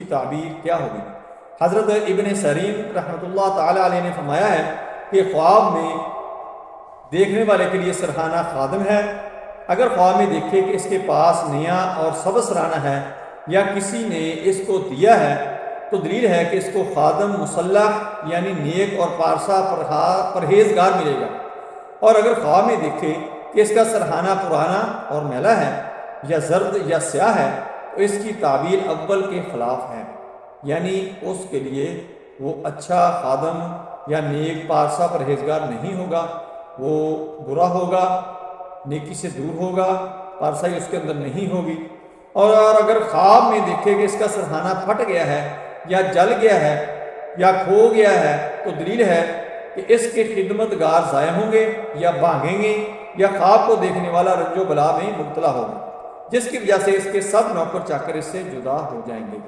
تعبیر کیا ہوگی؟ حضرت ابن سیرین رحمۃ اللہ تعالی علیہ نے فرمایا ہے کہ خواب میں دیکھنے والے کے لیے سرہانہ خادم ہے۔ اگر خواب میں دیکھے کہ اس کے پاس نیا اور سبز سرہانہ ہے یا کسی نے اس کو دیا ہے تو دلیل ہے کہ اس کو خادم مسلح یعنی نیک اور پارسا پرہیزگار ملے گا۔ اور اگر خواب میں دیکھے کہ اس کا سرہانہ پرانا اور میلا ہے یا زرد یا سیاہ ہے تو اس کی تعبیر اول کے خلاف ہے، یعنی اس کے لیے وہ اچھا خادم یا نیک پارسا پرہیزگار نہیں ہوگا، وہ برا ہوگا، نیکی سے دور ہوگا، پارسائی اس کے اندر نہیں ہوگی۔ اور اگر خواب میں دیکھے کہ اس کا سرہانہ پھٹ گیا ہے یا جل گیا ہے یا کھو گیا ہے تو دلیل ہے کہ اس کے خدمتگار ضائع ہوں گے یا بھاگیں گے یا خواب کو دیکھنے والا رنج و بلا میں مبتلا ہوگا، جس کی وجہ سے اس کے سب نوکر چاکر اس سے جدا ہو جائیں گے۔